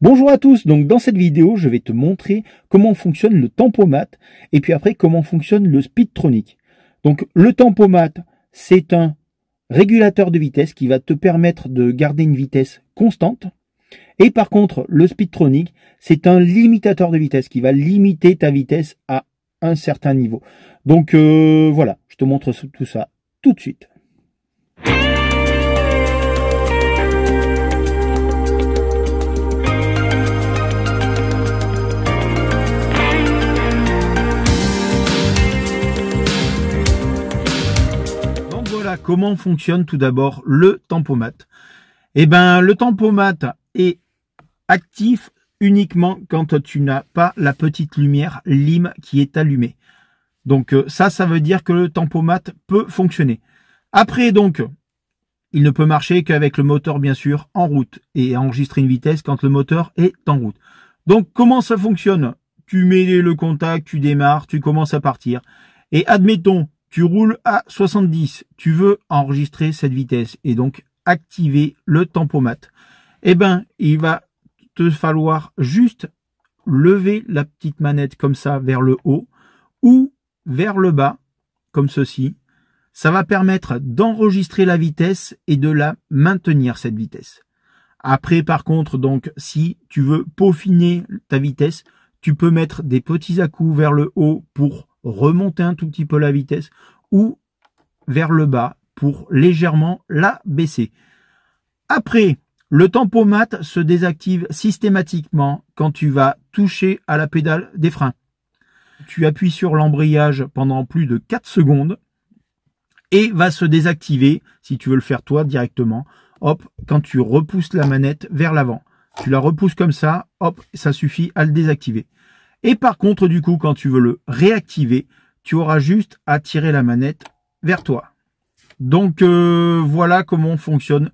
Bonjour à tous, donc dans cette vidéo je vais te montrer comment fonctionne le tempomat et puis après comment fonctionne le Speedtronic. Donc le tempomat c'est un régulateur de vitesse qui va te permettre de garder une vitesse constante et par contre le Speedtronic c'est un limitateur de vitesse qui va limiter ta vitesse à un certain niveau. Donc voilà, je te montre tout ça tout de suite. Voilà comment fonctionne tout d'abord le tempomat. Eh ben, le tempomat est actif uniquement quand tu n'as pas la petite lumière LIM qui est allumée. Donc ça veut dire que le tempomat peut fonctionner. Après donc, il ne peut marcher qu'avec le moteur bien sûr en route et enregistrer une vitesse quand le moteur est en route. Donc comment ça fonctionne? Tu mets le contact, tu démarres, tu commences à partir et admettons tu roules à 70, tu veux enregistrer cette vitesse et donc activer le tempomat. Eh ben, il va te falloir juste lever la petite manette comme ça vers le haut ou vers le bas, comme ceci. Ça va permettre d'enregistrer la vitesse et de la maintenir cette vitesse. Après, par contre, donc, si tu veux peaufiner ta vitesse, tu peux mettre des petits à-coups vers le haut pour remonter un tout petit peu la vitesse ou vers le bas pour légèrement la baisser. Après, le tempomat se désactive systématiquement quand tu vas toucher à la pédale des freins. Tu appuies sur l'embrayage pendant plus de 4 secondes et va se désactiver, si tu veux le faire toi directement, hop, quand tu repousses la manette vers l'avant. Tu la repousses comme ça, hop, ça suffit à le désactiver. Et par contre, du coup, quand tu veux le réactiver, tu auras juste à tirer la manette vers toi. Donc, voilà comment fonctionne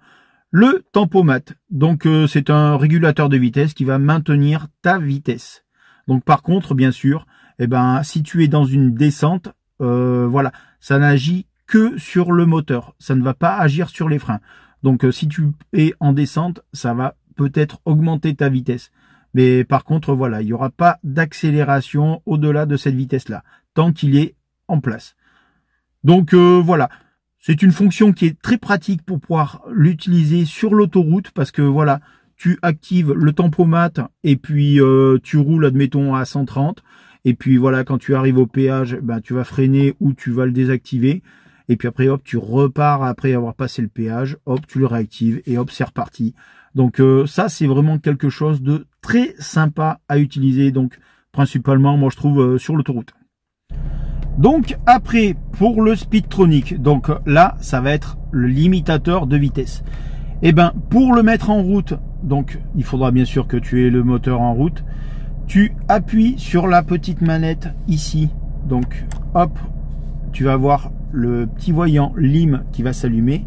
le tempomat. Donc, c'est un régulateur de vitesse qui va maintenir ta vitesse. Donc, par contre, bien sûr, eh ben, si tu es dans une descente, voilà, ça n'agit que sur le moteur. Ça ne va pas agir sur les freins. Donc, si tu es en descente, ça va peut-être augmenter ta vitesse. Mais par contre, voilà, il n'y aura pas d'accélération au-delà de cette vitesse-là, tant qu'il est en place. Donc voilà, c'est une fonction qui est très pratique pour pouvoir l'utiliser sur l'autoroute, parce que voilà, tu actives le tempomat et puis tu roules, admettons, à 130. Et puis voilà, quand tu arrives au péage, ben, tu vas freiner ou tu vas le désactiver. Et puis après, hop, tu repars après avoir passé le péage, hop, tu le réactives et hop, c'est reparti. Donc ça, c'est vraiment quelque chose de très sympa à utiliser. Donc principalement, moi je trouve sur l'autoroute. Donc après, pour le Speedtronic, donc là, ça va être le limitateur de vitesse. Et ben pour le mettre en route, donc il faudra bien sûr que tu aies le moteur en route. Tu appuies sur la petite manette ici. Donc hop, tu vas voir le petit voyant LIM qui va s'allumer.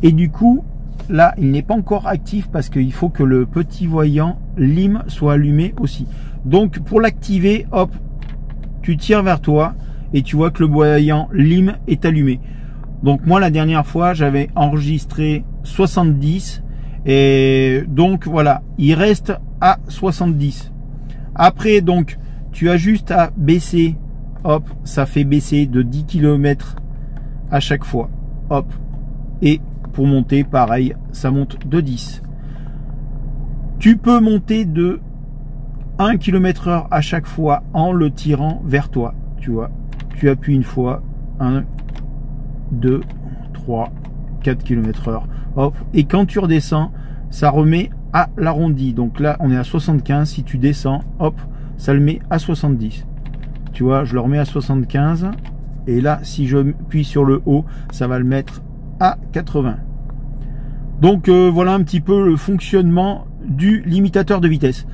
Et du coup, là, il n'est pas encore actif parce qu'il faut que le petit voyant LIM soit allumé aussi. Donc, pour l'activer, hop, tu tires vers toi et tu vois que le voyant LIM est allumé. Donc, moi, la dernière fois, j'avais enregistré 70 et donc, voilà, il reste à 70. Après, donc, tu as juste à baisser, hop, ça fait baisser de 10 km à chaque fois, hop, et pour monter, pareil, ça monte de 10. Tu peux monter de 1 km/h à chaque fois en le tirant vers toi. Tu vois, tu appuies une fois, 1, 2, 3, 4 km/h. Hop, et quand tu redescends, ça remet à l'arrondi. Donc là, on est à 75. Si tu descends, hop, ça le met à 70. Tu vois, je le remets à 75. Et là, si je appuie sur le haut, ça va le mettre à 80. Donc voilà un petit peu le fonctionnement du limitateur de vitesse.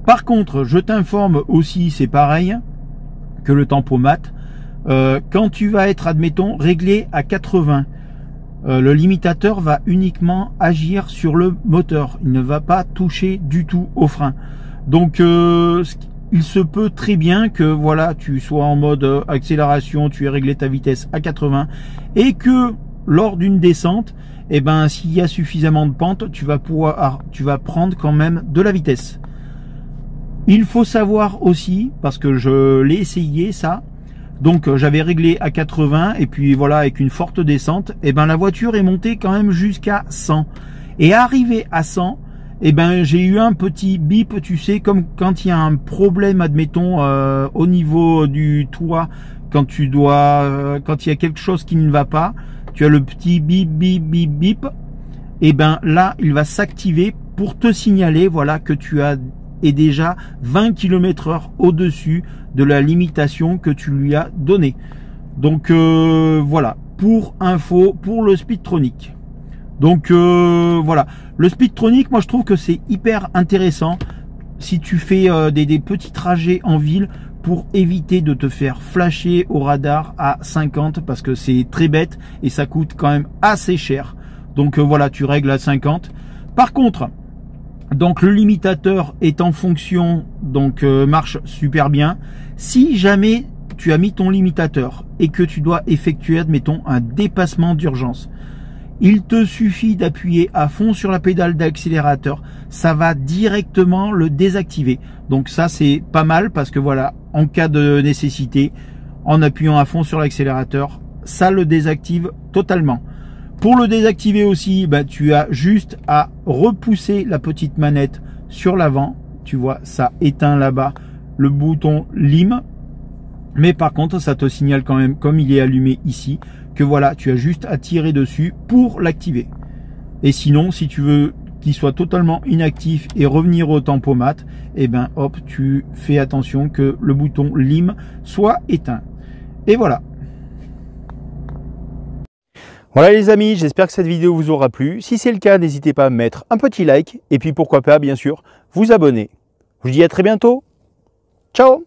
Par contre, je t'informe aussi, c'est pareil que le tempomat, quand tu vas être, admettons, réglé à 80, le limitateur va uniquement agir sur le moteur. Il ne va pas toucher du tout au frein. Donc il se peut très bien que voilà, tu sois en mode accélération, tu aies réglé ta vitesse à 80 et que lors d'une descente, et ben s'il y a suffisamment de pente, tu vas prendre quand même de la vitesse. Il faut savoir aussi, parce que je l'ai essayé ça, donc j'avais réglé à 80 et puis voilà, avec une forte descente, et ben la voiture est montée quand même jusqu'à 100. Et arrivé à 100, et ben j'ai eu un petit bip, tu sais, comme quand il y a un problème, admettons, au niveau du toit, quand il y a quelque chose qui ne va pas, tu as le petit bip bip bip bip, et ben là il va s'activer pour te signaler, voilà, que tu as est déjà 20 km/h au-dessus de la limitation que tu lui as donnée. Donc voilà, pour info, pour le Speedtronic. Donc voilà, le Speedtronic, moi je trouve que c'est hyper intéressant si tu fais des petits trajets en ville pour éviter de te faire flasher au radar à 50 parce que c'est très bête et ça coûte quand même assez cher. Donc voilà, tu règles à 50. Par contre, donc le limitateur est en fonction, donc marche super bien. Si jamais tu as mis ton limitateur et que tu dois effectuer, admettons, un dépassement d'urgence, il te suffit d'appuyer à fond sur la pédale d'accélérateur, ça va directement le désactiver. Donc ça c'est pas mal parce que voilà, en cas de nécessité, en appuyant à fond sur l'accélérateur, ça le désactive totalement. Pour le désactiver aussi, bah, tu as juste à repousser la petite manette sur l'avant. Tu vois, ça éteint là-bas le bouton lime. Mais par contre, ça te signale quand même, comme il est allumé ici, que voilà, tu as juste à tirer dessus pour l'activer. Et sinon, si tu veux qu'il soit totalement inactif et revenir au tempomat, et ben hop, tu fais attention que le bouton lime soit éteint. Et voilà. Voilà les amis, j'espère que cette vidéo vous aura plu. Si c'est le cas, n'hésitez pas à mettre un petit like et puis pourquoi pas, bien sûr, vous abonner. Je vous dis à très bientôt. Ciao!